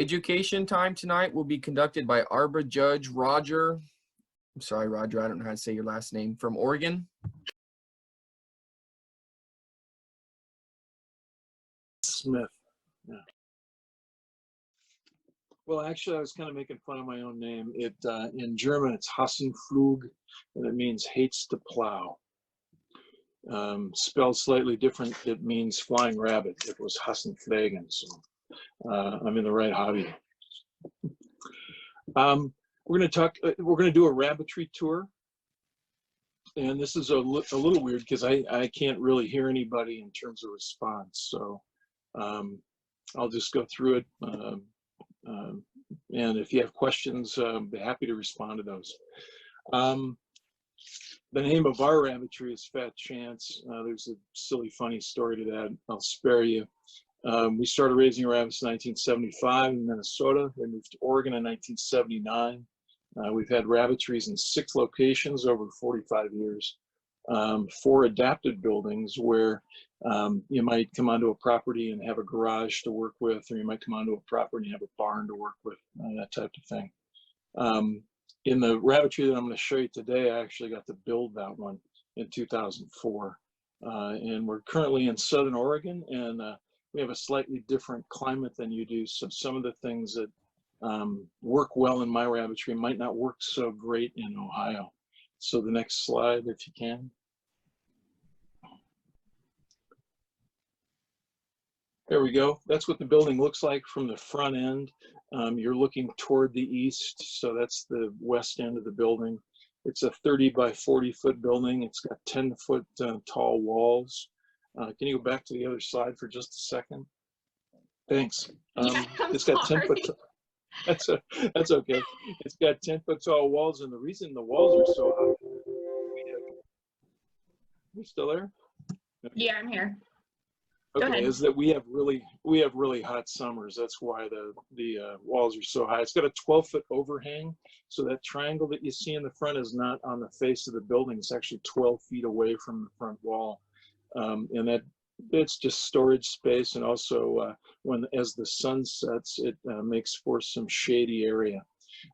Education time tonight will be conducted by Arbor Judge Roger. I'm sorry, Roger, I don't know how to say your last name, from Oregon. Smith. Yeah. Well, actually, I was kind of making fun of my own name. In German, it's Hassenpflug, and it means hates to plow. Spelled slightly different, it means flying rabbit. It was Hassenpflegen, so I'm in the right hobby. We're going to do a rabbitry tour. And this is a little weird because I can't really hear anybody in terms of response. So I'll just go through it. And if you have questions, I'll be happy to respond to those. The name of our rabbitry is Fat Chance. There's a silly, funny story to that. I'll spare you. We started raising rabbits in 1975 in Minnesota. We moved to Oregon in 1979. We've had rabbitries in 6 locations over 45 years. 4 adapted buildings where you might come onto a property and have a garage to work with, or you might come onto a property and have a barn to work with, that type of thing. In the rabbitry that I'm going to show you today, I actually got to build that one in 2004. And we're currently in Southern Oregon, and we have a slightly different climate than you do. So some of the things that work well in my rabbitry might not work so great in Ohio. So the next slide, if you can. There we go. That's what the building looks like from the front end. You're looking toward the east, so that's the west end of the building. It's a 30 by 40 foot building. It's got 10-foot tall walls. Can you go back to the other slide for just a second? Thanks. It's got 10-foot. That's okay. It's got 10-foot tall walls, and the reason the walls are so high. You still there? Okay. Yeah, I'm here. Okay, is that we have really hot summers. That's why the walls are so high. It's got a 12-foot overhang, so that triangle that you see in the front is not on the face of the building. It's actually 12 feet away from the front wall, and it's just storage space. And also, as the sun sets, it makes for some shady area.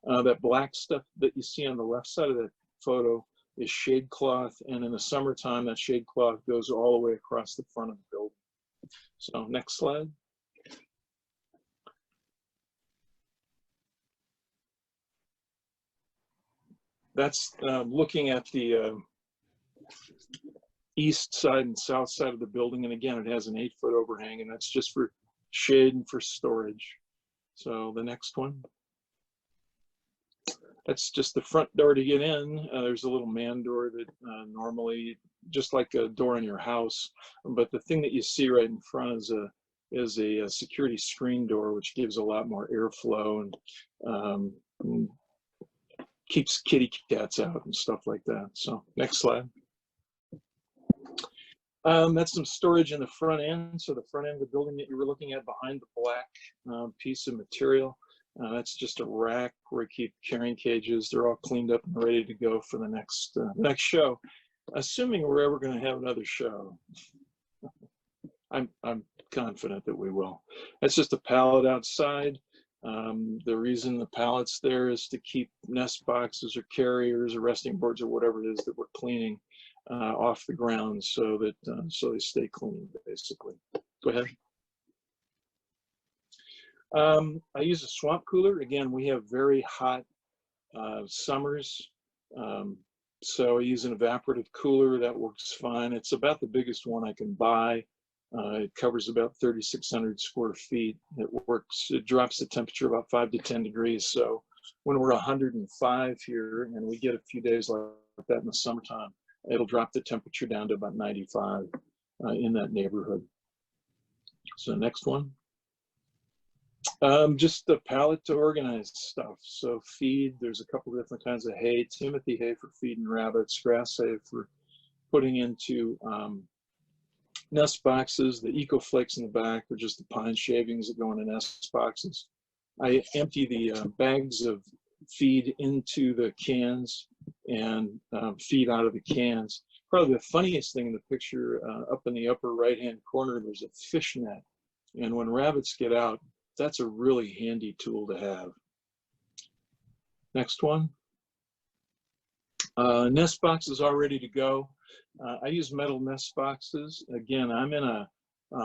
That black stuff that you see on the left side of that photo is shade cloth, and in the summertime, that shade cloth goes all the way across the front of the building. So next slide. That's looking at the east side and south side of the building. And again, it has an 8-foot overhang, and that's just for shade and for storage. So the next one. That's just the front door to get in. There's a little man door that normally, just like a door in your house, but the thing that you see right in front is a security screen door, which gives a lot more airflow and keeps kitty cats out and stuff like that. So next slide. That's some storage in the front end. So the front end of the building that you were looking at behind the black piece of material. That's just a rack where we keep carrying cages. They're all cleaned up and ready to go for the next show, assuming we're ever going to have another show. I'm confident that we will. That's just a pallet outside. The reason the pallet's there is to keep nest boxes or carriers or resting boards or whatever it is that we're cleaning off the ground, so that so they stay clean, basically. Go ahead. I use a swamp cooler. Again, we have very hot summers, so I use an evaporative cooler. That works fine. It's about the biggest one I can buy. It covers about 3,600 square feet. It works. It drops the temperature about 5 to 10 degrees. So when we're 105 here, and we get a few days like that in the summertime, it'll drop the temperature down to about 95 in that neighborhood. So next one. Just the pallet to organize stuff. So feed, there's a couple of different kinds of hay. Timothy hay for feeding rabbits, grass hay for putting into nest boxes. The Eco Flakes in the back are just the pine shavings that go into nest boxes. I empty the bags of feed into the cans and feed out of the cans. Probably the funniest thing in the picture, up in the upper right-hand corner, there's a fish net. And when rabbits get out, that's a really handy tool to have. Next one. Nest boxes all ready to go. I use metal nest boxes. Again, I'm in a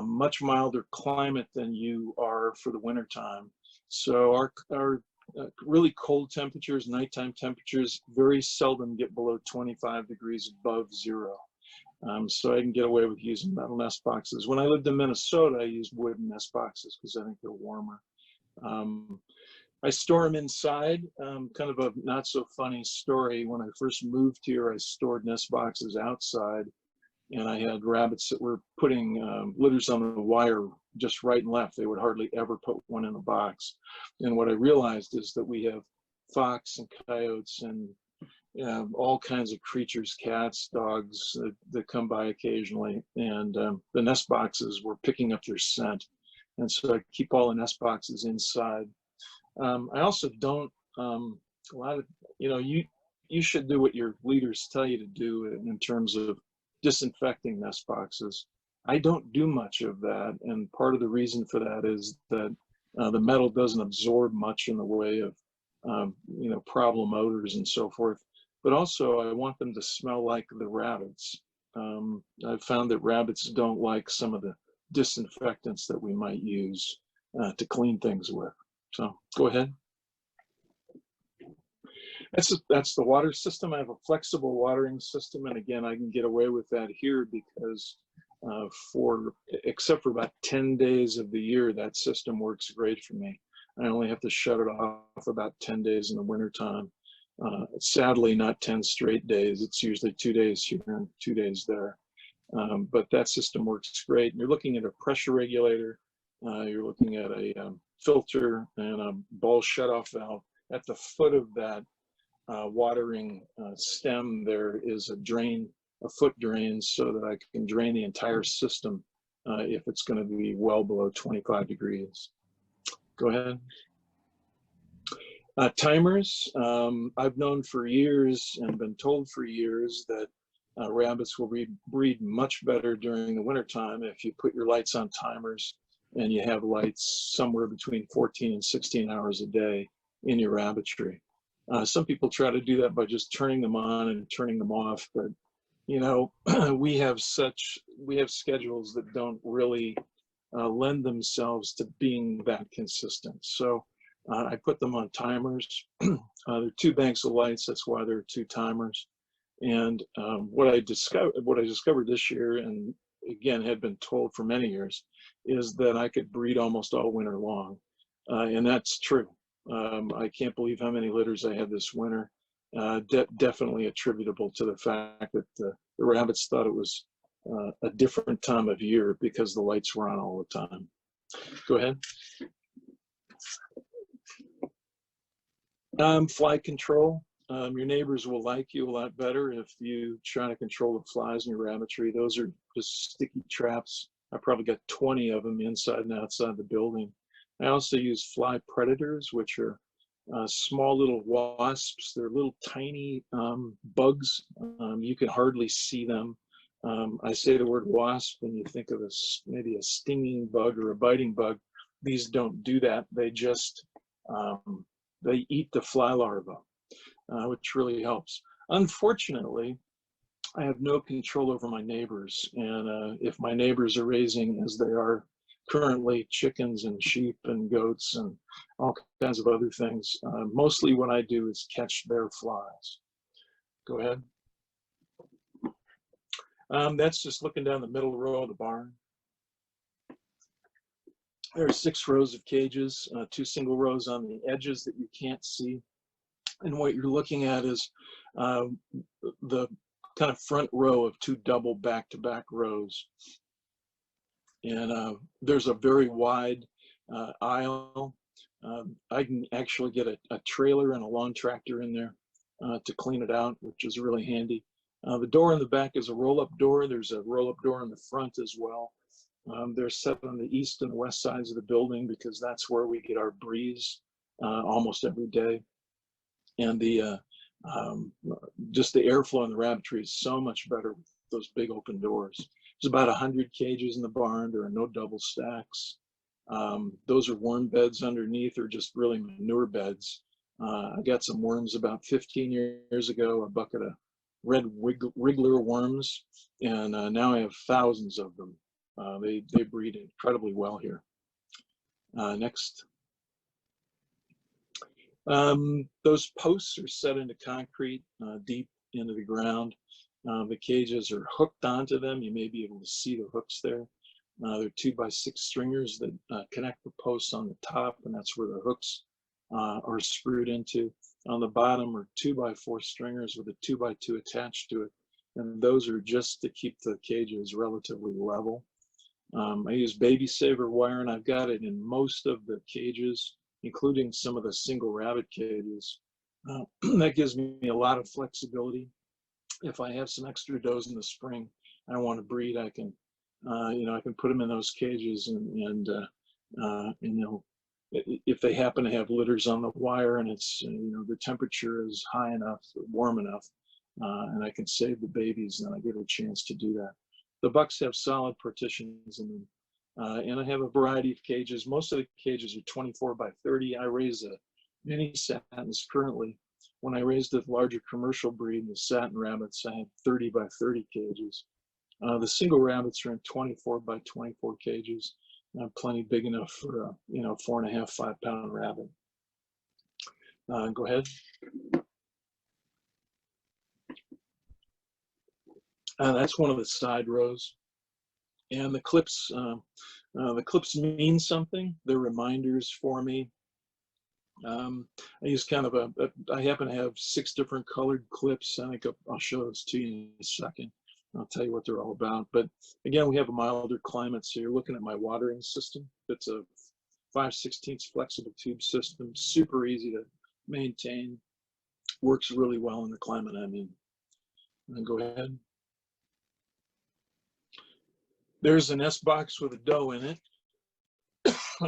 much milder climate than you are for the winter time. So our really cold temperatures, nighttime temperatures, very seldom get below 25 degrees above zero. So I can get away with using metal nest boxes. When I lived in Minnesota, I used wooden nest boxes because I think they're warmer. I store them inside. Kind of a not so funny story. When I first moved here, I stored nest boxes outside, and I had rabbits that were putting litters on the wire just right and left. They would hardly ever put one in a box. And what I realized is that we have fox and coyotes and all kinds of creatures, cats, dogs that come by occasionally. And the nest boxes were picking up their scent. And so I keep all the nest boxes inside. I also don't, a lot of, you should do what your leaders tell you to do in terms of disinfecting nest boxes. I don't do much of that. And part of the reason for that is that the metal doesn't absorb much in the way of, problem odors and so forth. But also I want them to smell like the rabbits. I've found that rabbits don't like some of the disinfectants that we might use to clean things with. So go ahead. That's the water system. I have a flexible watering system, and again, I can get away with that here because except for about 10 days of the year, that system works great for me. I only have to shut it off about 10 days in the wintertime. Sadly, not 10 straight days. It's usually 2 days here and 2 days there. But that system works great. And you're looking at a pressure regulator. You're looking at a filter and a ball shutoff valve. At the foot of that watering stem, there is a drain, a foot drain, so that I can drain the entire system if it's going to be well below 25 degrees. Go ahead. Timers. I've known for years and been told for years that rabbits will breed much better during the wintertime if you put your lights on timers and you have lights somewhere between 14 and 16 hours a day in your rabbitry. Some people try to do that by just turning them on and turning them off, but we have schedules that don't really lend themselves to being that consistent. So I put them on timers. There are 2 banks of lights. That's why there are 2 timers. And what I discovered this year, and again had been told for many years, is that I could breed almost all winter long, and that's true. I can't believe how many litters I had this winter. Definitely attributable to the fact that the rabbits thought it was a different time of year because the lights were on all the time. Go ahead. Fly control. Your neighbors will like you a lot better if you try to control the flies in your rabbitry. Those are just sticky traps. I probably got 20 of them inside and outside the building. I also use fly predators, which are small little wasps. They're little tiny bugs. You can hardly see them. I say the word wasp when you think of maybe a stinging bug or a biting bug. These don't do that. They just they eat the fly larva, which really helps. Unfortunately, I have no control over my neighbors, and if my neighbors are raising, as they are currently, chickens and sheep and goats and all kinds of other things, mostly what I do is catch their flies. Go ahead. That's just looking down the middle row of the barn. There are 6 rows of cages, 2 single rows on the edges that you can't see. And what you're looking at is the kind of front row of 2 double back-to-back rows. And there's a very wide aisle. I can actually get a trailer and a lawn tractor in there to clean it out, which is really handy. The door in the back is a roll-up door. There's a roll-up door in the front as well. They're set on the east and west sides of the building because that's where we get our breeze almost every day. And just the airflow in the rabbitry is so much better with those big open doors. There's about 100 cages in the barn. There are no double stacks. Those are worm beds underneath, or just really manure beds. I got some worms about 15 years ago, a bucket of red wriggler worms, and now I have thousands of them. They breed incredibly well here. Next. Those posts are set into concrete deep into the ground. The cages are hooked onto them. You may be able to see the hooks there. They're 2x6 stringers that connect the posts on the top, and that's where the hooks are screwed into. On the bottom are 2x4 stringers with a 2x2 attached to it, and those are just to keep the cages relatively level. I use baby saver wire, and I've got it in most of the cages, including some of the single rabbit cages. That gives me a lot of flexibility. If I have some extra does in the spring, I want to breed, I can, I can put them in those cages, and if they happen to have litters on the wire and it's, the temperature is high enough, warm enough, and I can save the babies, then I get a chance to do that. The bucks have solid partitions in them. And I have a variety of cages. Most of the cages are 24x30. I raise mini satins currently. When I raised the larger commercial breed, the satin rabbits, I had 30x30 cages. The single rabbits are in 24x24 cages. Plenty big enough for a 4.5, 5 pound rabbit. Go ahead. That's one of the side rows. And the clips mean something. They're reminders for me. I use kind of I happen to have 6 different colored clips. I think I'll show those to you in a second. I'll tell you what they're all about. But again, we have a milder climate, so you're looking at my watering system. It's a 5/16 flexible tube system, super easy to maintain, works really well in the climate I'm in. And go ahead. There's a nest box with a doe in it.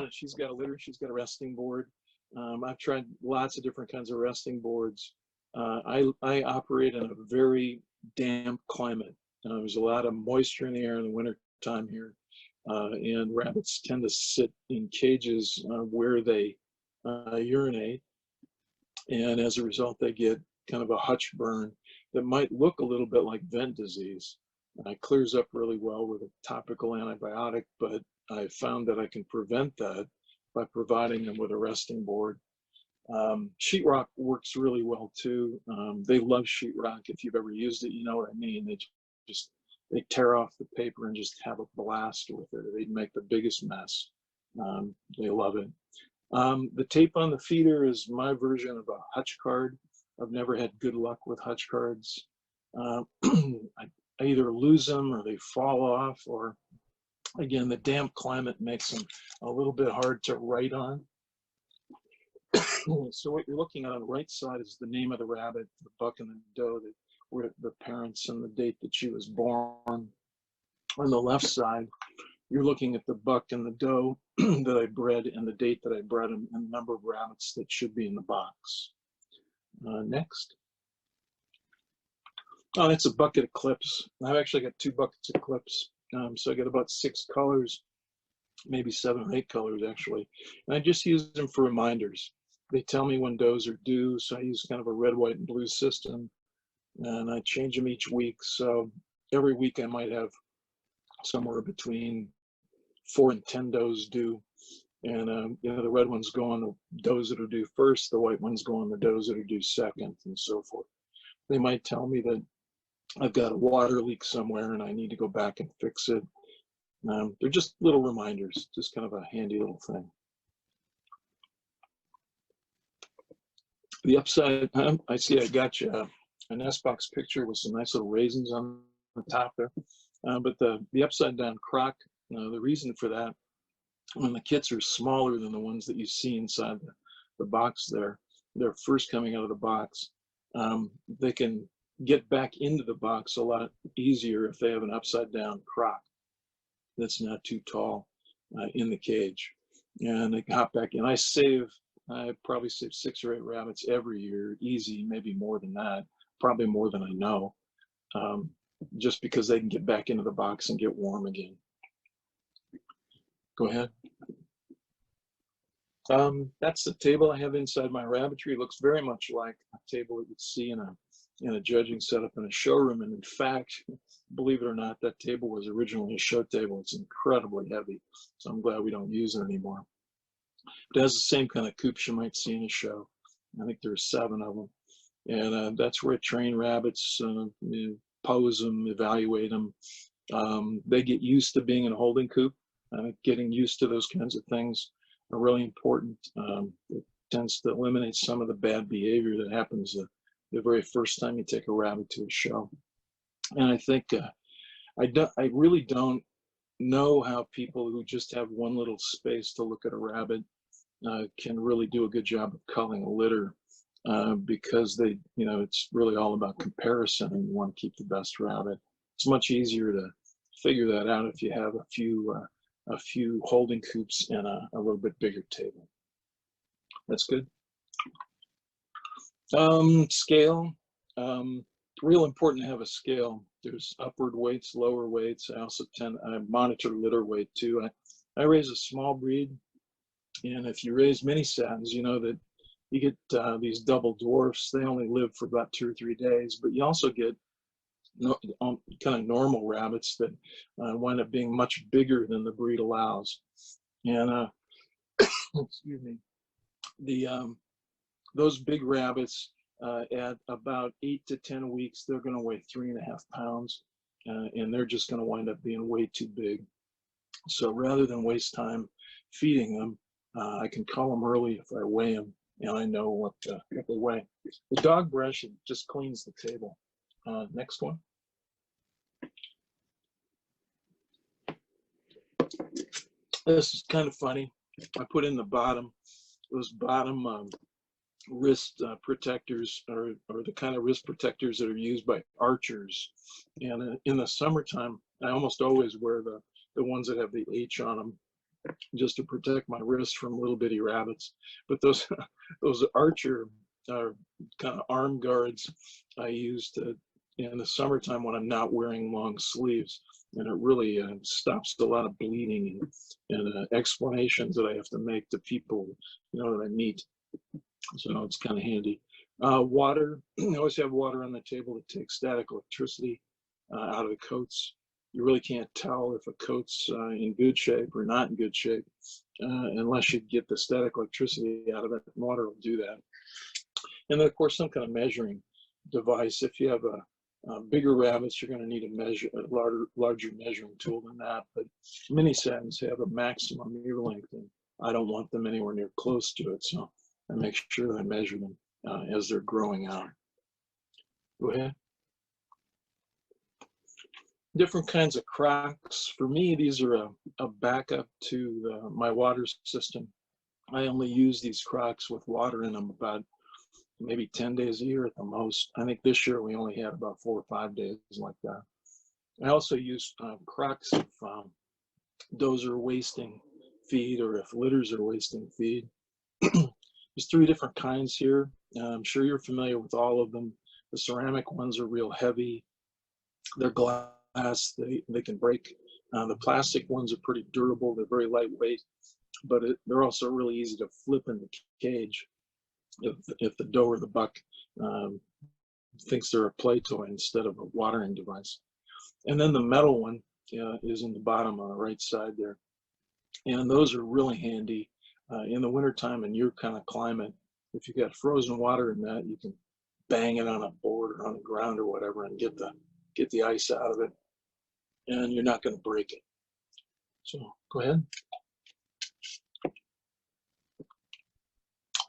She's got a litter, she's got a resting board. I've tried lots of different kinds of resting boards. I operate in a very damp climate. There's a lot of moisture in the air in the winter time here. And rabbits tend to sit in cages where they urinate. And as a result, they get kind of a hutch burn that might look a little bit like vent disease. It clears up really well with a topical antibiotic, but I found that I can prevent that by providing them with a resting board. Sheetrock works really well too. They love sheetrock. If you've ever used it, you know what I mean. They tear off the paper and just have a blast with it. They make the biggest mess. They love it. The tape on the feeder is my version of a hutch card. I've never had good luck with hutch cards. I either lose them or they fall off, or again, the damp climate makes them a little bit hard to write on. So what you're looking at on the right side is the name of the rabbit, the buck and the doe, that were the parents and the date that she was born. On the left side, you're looking at the buck and the doe that I bred and the date that I bred them and the number of rabbits that should be in the box. Next. Oh, that's a bucket of clips. I've actually got 2 buckets of clips. So I got about 6 colors, maybe 7 or 8 colors actually. And I just use them for reminders. They tell me when does are due, so I use kind of a red, white, and blue system. And I change them each week. So every week I might have somewhere between 4 and 10 does due. And the red ones go on the does that are due first, the white ones go on the does that are due second, and so forth. They might tell me that I've got a water leak somewhere and I need to go back and fix it. They're just little reminders, just kind of a handy little thing. The upside, I see I got you a nest box picture with some nice little raisins on the top there. But the upside down crock, the reason for that, when the kits are smaller than the ones that you see inside the box there, they're first coming out of the box, they can get back into the box a lot easier if they have an upside down crock that's not too tall in the cage. And they can hop back in. I probably save 6 or 8 rabbits every year, easy, maybe more than that, probably more than I know, just because they can get back into the box and get warm again. Go ahead. That's the table I have inside my rabbitry. It looks very much like a table that you'd see in a judging setup in a showroom. And in fact, believe it or not, that table was originally a show table. It's incredibly heavy, so I'm glad we don't use it anymore. It has the same kind of coops you might see in a show. I think there's 7 of them, and that's where I train rabbits, pose them, evaluate them. They get used to being in a holding coop. Getting used to those kinds of things are really important. It tends to eliminate some of the bad behavior that happens the very first time you take a rabbit to a show. And I think I really don't know how people who just have one little space to look at a rabbit can really do a good job of culling a litter, because it's really all about comparison, and you want to keep the best rabbit. It's much easier to figure that out if you have a few holding coops and a little bit bigger table. That's good. Scale, real important to have a scale. There's upward weights, lower weights. I monitor litter weight too. I raise a small breed, and if you raise mini satins, you know that you get these double dwarfs. They only live for about 2 or 3 days, but you also get kind of normal rabbits that wind up being much bigger than the breed allows. And excuse me, those big rabbits at about 8 to 10 weeks, they're going to weigh 3.5 pounds, and they're just going to wind up being way too big. So rather than waste time feeding them, I can cull them early if I weigh them, and I know what they weigh. The dog brush, it just cleans the table. Next one. This is kind of funny. I put in the bottom, those bottom wrist protectors are the kind of wrist protectors that are used by archers. And in the summertime, I almost always wear the ones that have the H on them, just to protect my wrist from little bitty rabbits. But those archer kind of arm guards I use in the summertime when I'm not wearing long sleeves, and it really stops a lot of bleeding and explanations that I have to make to people that I meet. So it's kind of handy. Water, I always have water on the table to take static electricity out of the coats. You really can't tell if a coat's in good shape or not in good shape unless you get the static electricity out of it. Water will do that. And then, of course, some kind of measuring device. If you have bigger rabbits, you're going to need a larger measuring tool than that. But mini satins have a maximum ear length, and I don't want them anywhere near close to it. So I make sure I measure them as they're growing out. Go ahead. Different kinds of crocks. For me, these are a backup to my water system. I only use these crocks with water in them about maybe 10 days a year at the most. I think this year we only had about 4 or 5 days like that. I also use crocks if those are wasting feed or if litters are wasting feed. There's 3 different kinds here. I'm sure you're familiar with all of them. The ceramic ones are real heavy. They're glass. They can break. The plastic ones are pretty durable. They're very lightweight, but they're also really easy to flip in the cage if the doe or the buck thinks they're a play toy instead of a watering device. And then the metal one is in the bottom on the right side there. And those are really handy in the wintertime in your kind of climate. If you got frozen water in that, you can bang it on a board or on the ground or whatever and get the ice out of it, and you're not going to break it. So go ahead.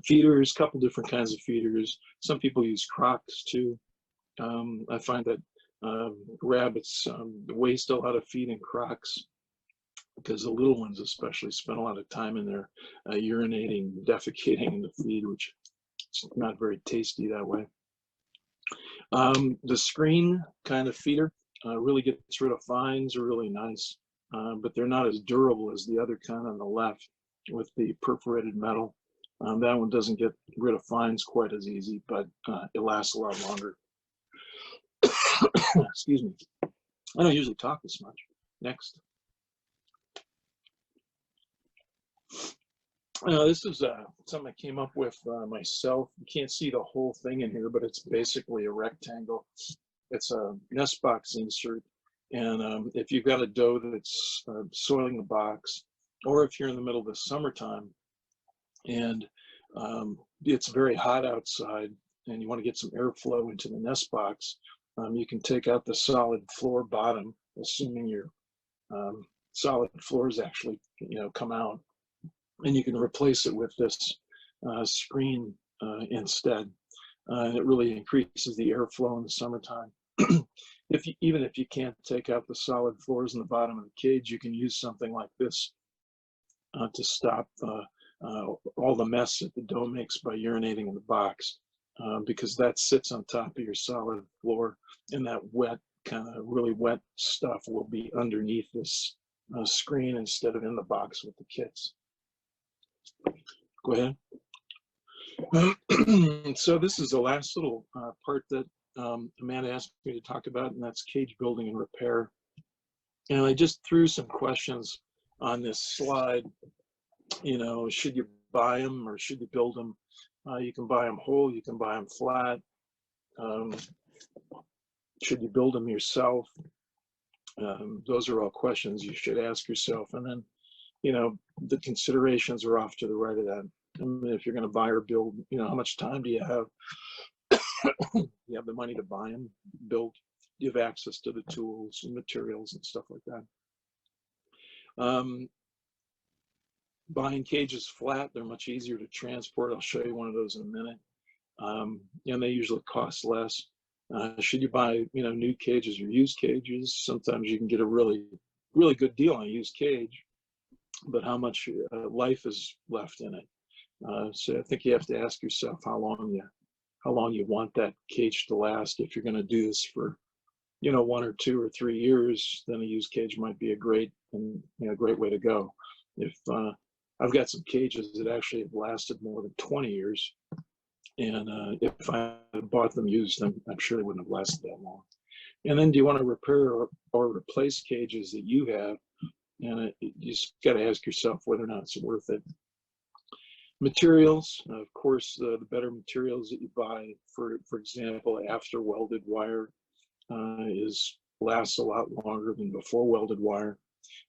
Feeders, a couple different kinds of feeders. Some people use crocks too. I find that rabbits waste a lot of feed in crocks because the little ones especially spend a lot of time in there urinating, defecating in the feed, which is not very tasty that way. The screen kind of feeder really gets rid of fines, are really nice, but they're not as durable as the other kind on the left with the perforated metal. That one doesn't get rid of fines quite as easy, but it lasts a lot longer. Excuse me. I don't usually talk this much. Next. This is something I came up with myself. You can't see the whole thing in here, but it's basically a rectangle. It's a nest box insert. And if you've got a doe that's soiling the box, or if you're in the middle of the summertime and it's very hot outside and you want to get some airflow into the nest box, you can take out the solid floor bottom, assuming your solid floors actually, come out, and you can replace it with this screen instead. And it really increases the airflow in the summertime. Even if you can't take out the solid floors in the bottom of the cage, you can use something like this to stop all the mess that the doe makes by urinating in the box, because that sits on top of your solid floor, and that wet, kind of really wet stuff will be underneath this screen instead of in the box with the kits. Go ahead. So this is the last little part that Amanda asked me to talk about, and that's cage building and repair. And I just threw some questions on this slide. Should you buy them or should you build them? You can buy them whole, you can buy them flat. Should you build them yourself? Those are all questions you should ask yourself. And then, the considerations are off to the right of that. I mean, if you're going to buy or build, how much time do you have? You have the money to buy them, build, you have access to the tools and materials and stuff like that. Buying cages flat, they're much easier to transport. I'll show you one of those in a minute. And they usually cost less. Should you buy, new cages or used cages? Sometimes you can get a really, really good deal on a used cage, but how much life is left in it? So I think you have to ask yourself how long you want that cage to last. If you're going to do this for, 1 or 2 or 3 years, then a used cage might be a great way to go. If I've got some cages that actually have lasted more than 20 years, and if I had bought them used, I'm sure they wouldn't have lasted that long. And then, do you want to repair or replace cages that you have? And you just got to ask yourself whether or not it's worth it. Materials, of course, the better materials that you buy, for example, after welded wire lasts a lot longer than before welded wire.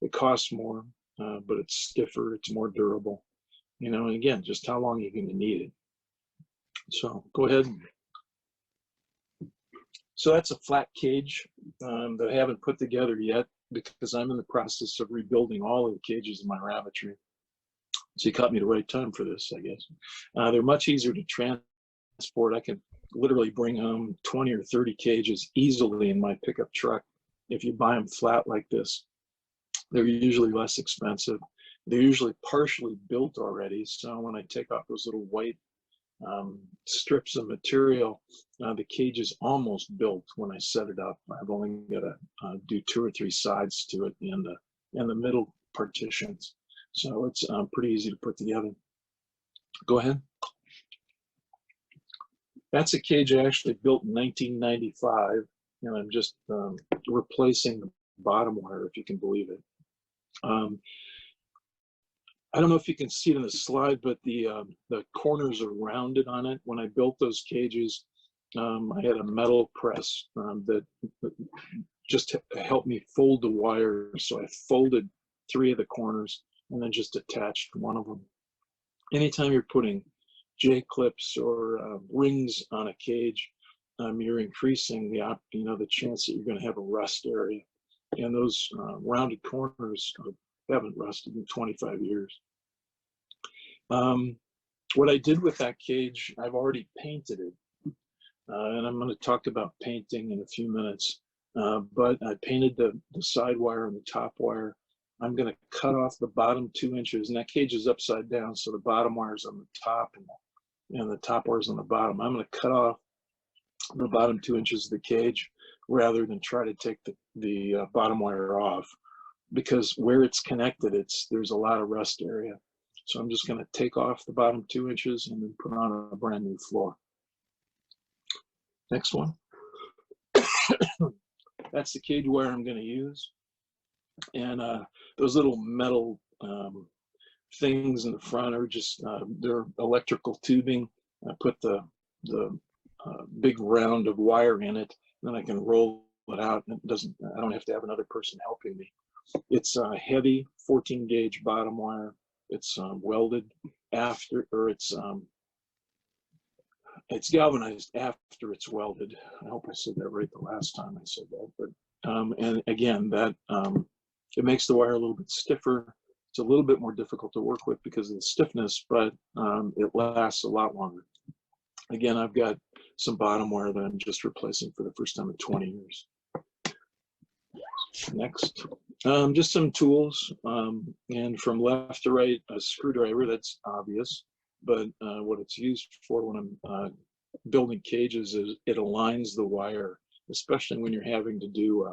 It costs more, but it's stiffer, it's more durable. And again, just how long you're going to need it. So go ahead. So that's a flat cage that I haven't put together yet because I'm in the process of rebuilding all of the cages in my rabbitry. So you caught me at the right time for this, I guess. They're much easier to transport. I can literally bring home 20 or 30 cages easily in my pickup truck. If you buy them flat like this, they're usually less expensive. They're usually partially built already. So when I take off those little white strips of material, the cage is almost built when I set it up. I've only got to do 2 or 3 sides to it and the middle partitions. So it's pretty easy to put together. Go ahead. That's a cage I actually built in 1995, and I'm just replacing the bottom wire, if you can believe it. I don't know if you can see it in the slide, but the corners are rounded on it. When I built those cages, I had a metal press that just helped me fold the wire. So I folded 3 of the corners and then just attached one of them. Anytime you're putting J-clips or rings on a cage, you're increasing the chance that you're going to have a rust area. And those rounded corners haven't rusted in 25 years. What I did with that cage, I've already painted it. And I'm going to talk about painting in a few minutes. But I painted the side wire and the top wire. I'm going to cut off the bottom 2 inches, and that cage is upside down, so the bottom wire is on the top and the top wire is on the bottom. I'm going to cut off the bottom 2 inches of the cage rather than try to take the bottom wire off, because where it's connected, there's a lot of rust area. So I'm just going to take off the bottom 2 inches and then put on a brand new floor. Next one. That's the cage wire I'm going to use. And those little metal things in the front are just, they're electrical tubing. I put the big round of wire in it, then I can roll it out, and I don't have to have another person helping me. It's a heavy 14 gauge bottom wire. It's welded after, or it's galvanized after it's welded. I hope I said that right the last time I said that. But and again, that it makes the wire a little bit stiffer. It's a little bit more difficult to work with because of the stiffness, but it lasts a lot longer. Again, I've got some bottom wire that I'm just replacing for the first time in 20 years. Next, just some tools, and from left to right, a screwdriver, that's obvious, but what it's used for when I'm building cages is it aligns the wire, especially when you're having to do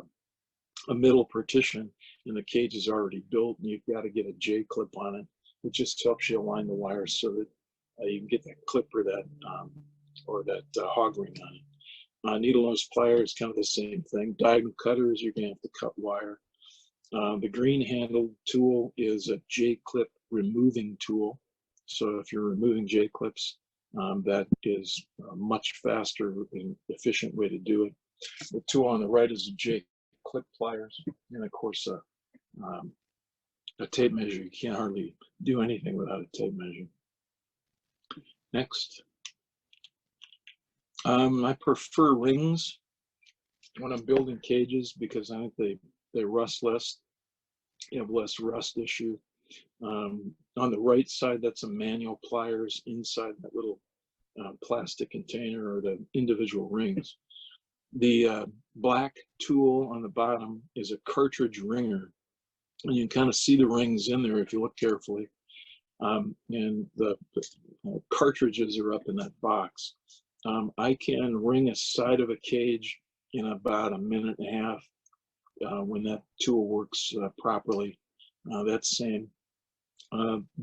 a middle partition and the cage is already built and you've got to get a J-clip on it. It just helps you align the wire so that you can get that clip or that hog ring on it. Needle nose plier is kind of the same thing. Diagonal cutters, you're going to have to cut wire. The green handled tool is a J-clip removing tool. So if you're removing J-clips, that is a much faster and efficient way to do it. The tool on the right is a J-clip pliers, and of course a tape measure. You can't hardly do anything without a tape measure. Next. I prefer rings when I'm building cages because I think they rust less. You have less rust issue. On the right side, that's a manual pliers inside that little plastic container or the individual rings. The black tool on the bottom is a cartridge ringer, and you can kind of see the rings in there if you look carefully. And the cartridges are up in that box. I can ring a side of a cage in about 1.5 minutes when that tool works properly. That same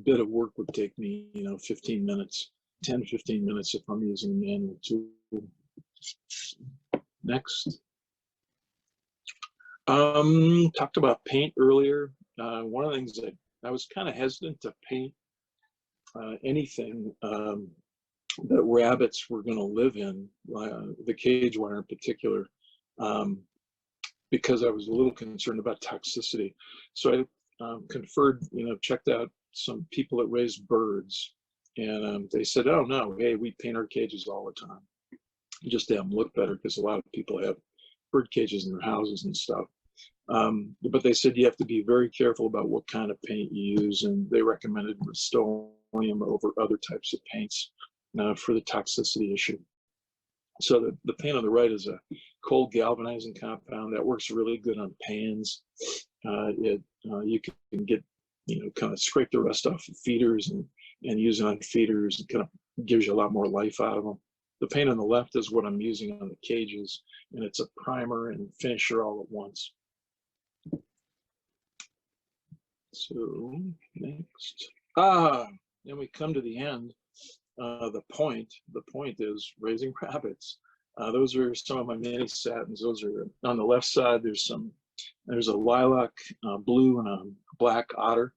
bit of work would take me, 15 minutes, 10, 15 minutes if I'm using a manual tool. Next. Talked about paint earlier. One of the things that I was kind of hesitant to paint anything that rabbits were going to live in, the cage wire in particular, because I was a little concerned about toxicity. So I conferred, checked out some people that raise birds, and they said, oh no, hey, we paint our cages all the time, just to have them look better, because a lot of people have bird cages in their houses and stuff. But they said you have to be very careful about what kind of paint you use, and they recommended Rust-Oleum over other types of paints for the toxicity issue. So the paint on the right is a cold galvanizing compound that works really good on pans. You can get, kind of scrape the rust off of feeders and use it on feeders, and kind of gives you a lot more life out of them. The paint on the left is what I'm using on the cages, and it's a primer and finisher all at once. So next, then we come to the end. The point is raising rabbits. Those are some of my mini satins. Those are on the left side. There's a lilac, blue, and a black otter,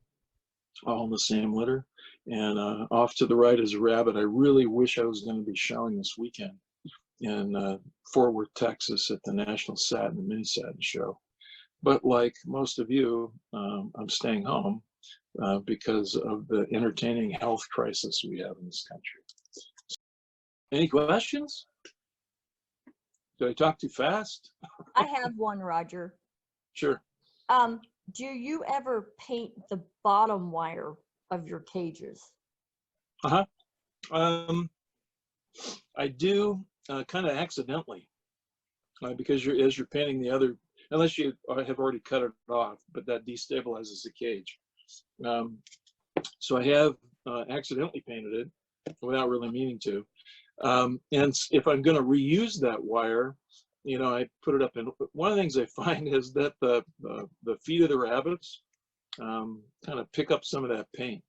all in the same litter. And off to the right is a rabbit. I really wish I was going to be showing this weekend in Fort Worth, Texas, at the National Satin and Mini Satin Show. But like most of you, I'm staying home because of the entertaining health crisis we have in this country. Any questions? Did I talk too fast? I have one, Roger. Sure. Do you ever paint the bottom wire of your cages? I do kind of accidentally, because as you're painting the other, unless you have already cut it off, but that destabilizes the cage. So I have accidentally painted it without really meaning to. And if I'm going to reuse that wire, I put it up in. One of the things I find is that the feet of the rabbits kind of pick up some of that paint.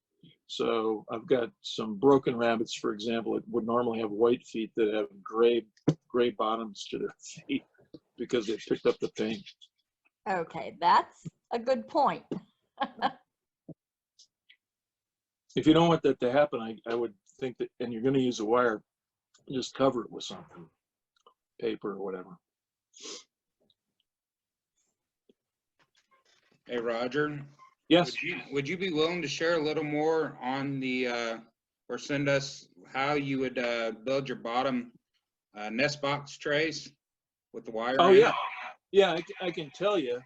So I've got some broken rabbits, for example, that would normally have white feet that have gray bottoms to their feet because they picked up the paint. Okay, that's a good point. if you don't want that to happen, I would think that, and you're going to use a wire, just cover it with something, paper or whatever. Hey, Roger. Yes. Would you be willing to share a little more on the, or send us how you would build your bottom nest box trays with the wire? Oh, in? yeah. Yeah, I can tell you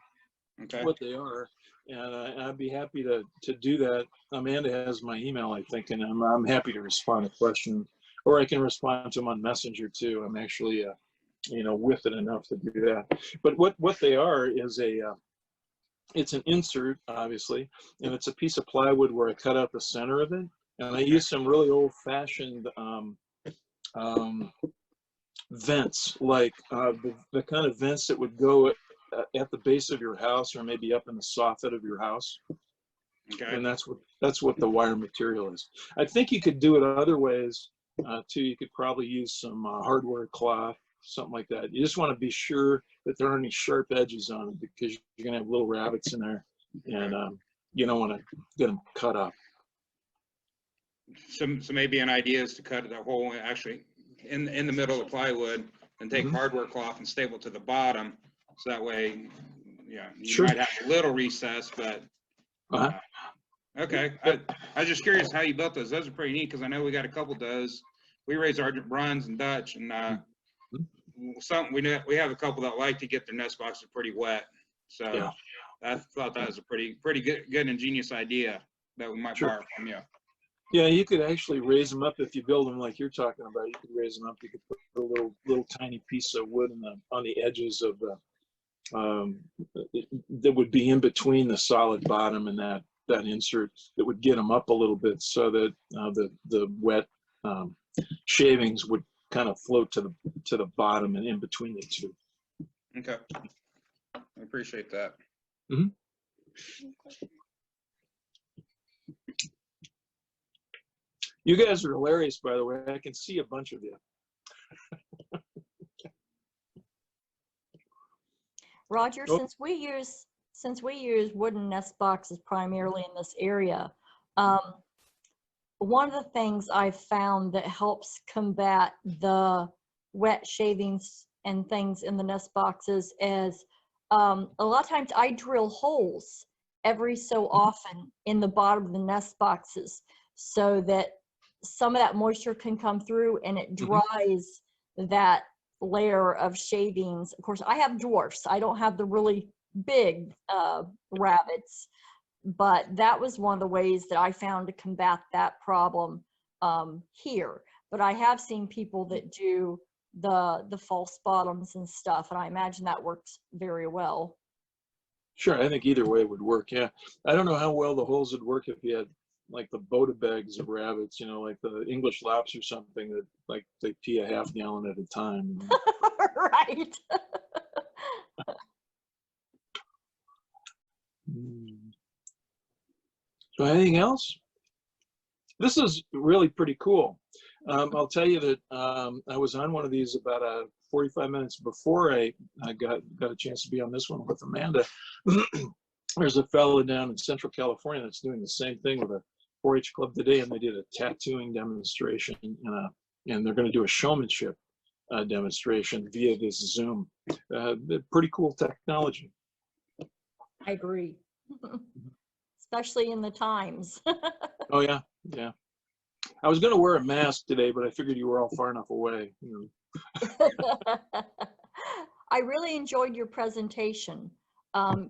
Okay. what they are, and I'd be happy to do that. Amanda has my email, I think, and I'm happy to respond to questions, or I can respond to them on Messenger too. I'm actually, with it enough to do that. But what they are is it's an insert, obviously, and it's a piece of plywood where I cut out the center of it, and I use some really old-fashioned vents, like the kind of vents that would go at the base of your house, or maybe up in the soffit of your house. Okay. And that's what the wire material is. I think you could do it other ways too. You could probably use some hardware cloth, something like that. You just want to be sure that there aren't any sharp edges on it, because you're gonna have little rabbits in there, and you don't want to get them cut up. So maybe an idea is to cut the hole actually in the middle of the plywood, and take hardware cloth and staple to the bottom, so that way, yeah, you might have a little recess, but okay. I was just curious how you built those. Those are pretty neat, because I know we got a couple of those. We raise our Bruns and Dutch, and we have a couple that like to get their nest boxes pretty wet. So Yeah. I thought that was a pretty good ingenious idea that we might borrow from you. Yeah, you could actually raise them up if you build them like you're talking about. You could raise them up. You could put a little tiny piece of wood on the edges of the that would be in between the solid bottom and that insert, that would get them up a little bit, so that the wet shavings would kind of float to the bottom and in between the two. Okay, I appreciate that. Mm-hmm. You guys are hilarious, by the way. I can see a bunch of you. Roger, Oh. since we use wooden nest boxes primarily in this area, one of the things I've found that helps combat the wet shavings and things in the nest boxes is a lot of times I drill holes every so often in the bottom of the nest boxes, so that some of that moisture can come through and it dries that layer of shavings. Of course, I have dwarfs. I don't have the really big rabbits, but that was one of the ways that I found to combat that problem here. But I have seen people that do the false bottoms and stuff, and I imagine that works very well. Sure, I think either way would work. Yeah, I don't know how well the holes would work if you had like the Boda-bags of rabbits, like the English laps or something, that like they pee a half gallon at a time. Right. So anything else? This is really pretty cool. I'll tell you that I was on one of these about 45 minutes before I got a chance to be on this one with Amanda. There's a fellow down in Central California that's doing the same thing with a 4-H club today, and they did a tattooing demonstration, and they're going to do a showmanship demonstration via this Zoom. Pretty cool technology. I agree. Especially in the times. Oh yeah, yeah. I was going to wear a mask today, but I figured you were all far enough away. I really enjoyed your presentation.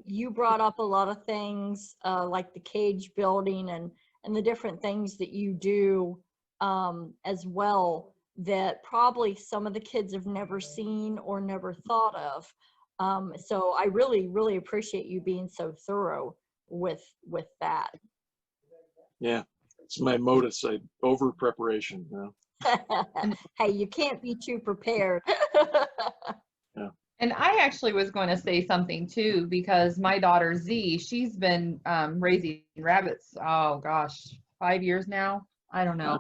You brought up a lot of things like the cage building and the different things that you do as well, that probably some of the kids have never seen or never thought of. So I really, really appreciate you being so thorough with that. Yeah, it's my modus. Over preparation. Hey, you can't be too prepared. Yeah. And I actually was going to say something too, because my daughter Z, she's been raising rabbits, oh gosh, 5 years now. I don't know.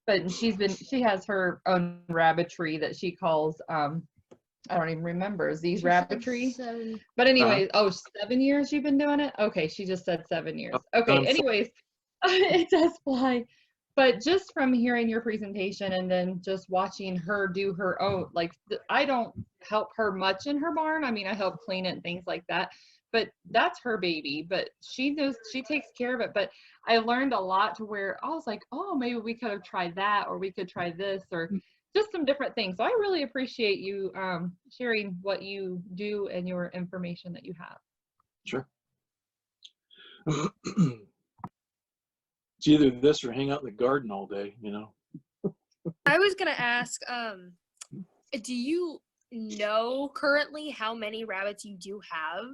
But she has her own rabbitry that she calls, I don't even remember, Z's Rabbitry. But anyway, 7 years you've been doing it? Okay, she just said 7 years. Okay, anyways, It does fly. But just from hearing your presentation and then just watching her do her own, like I don't help her much in her barn. I mean, I help clean it and things like that, but that's her baby, but she takes care of it. But I learned a lot to where I was like, oh, maybe we could have tried that, or we could try this, or just some different things. So I really appreciate you sharing what you do and your information that you have. Sure. It's either this or hang out in the garden all day, you know. I was gonna ask, do you know currently how many rabbits you do have?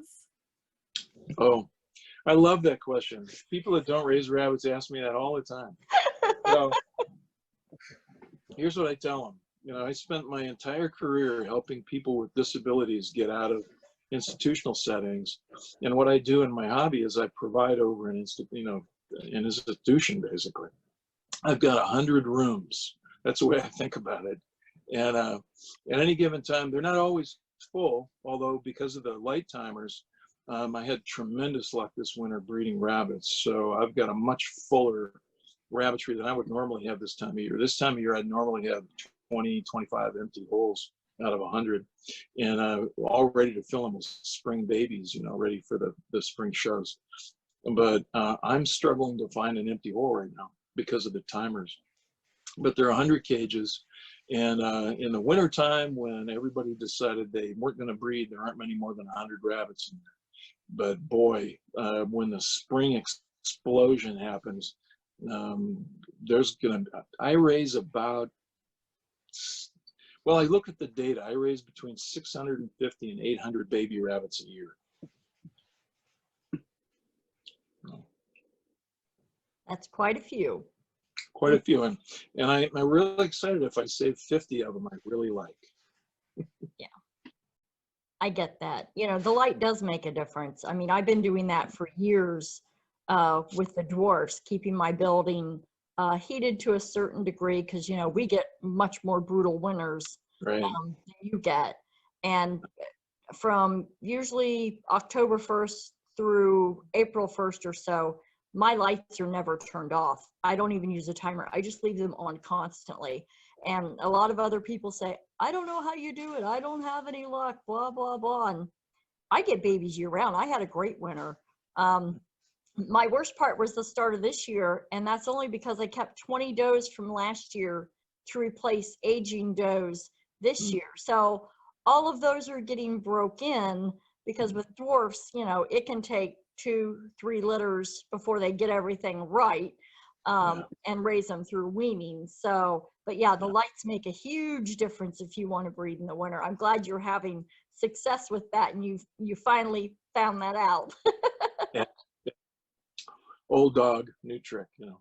Oh, I love that question. People that don't raise rabbits ask me that all the time. So here's what I tell them. You know, I spent my entire career helping people with disabilities get out of institutional settings. And what I do in my hobby is I provide over an institution, basically. I've got 100 rooms. That's the way I think about it. And at any given time, they're not always full, although because of the light timers, I had tremendous luck this winter breeding rabbits. So I've got a much fuller rabbitry than I would normally have this time of year. This time of year, I'd normally have 20, 25 empty holes out of 100, and all ready to fill them with spring babies, you know, ready for the spring shows. But I'm struggling to find an empty hole right now because of the timers. But there are 100 cages, and in the wintertime, when everybody decided they weren't going to breed, there aren't many more than 100 rabbits in there. But boy, when the spring explosion happens, I raise about, well, I look at the data, I raise between 650 and 800 baby rabbits a year. That's quite a few. Quite a few, and I'm really excited if I save 50 of them I really like. Yeah, I get that. You know, the light does make a difference. I mean, I've been doing that for years with the dwarfs, keeping my building heated to a certain degree, because, you know, we get much more brutal winters Right. than you get. And from usually October 1st through April 1st or so, my lights are never turned off. I don't even use a timer. I just leave them on constantly. And a lot of other people say, I don't know how you do it. I don't have any luck, blah, blah, blah. And I get babies year round. I had a great winter. My worst part was the start of this year, and that's only because I kept 20 does from last year to replace aging does this year. So all of those are getting broke in, because with dwarfs, you know, it can take 2-3 litters before they get everything right, and raise them through weaning. So, but yeah, the lights make a huge difference if you want to breed in the winter. I'm glad you're having success with that, and you finally found that out. Yeah. Old dog, new trick, you know.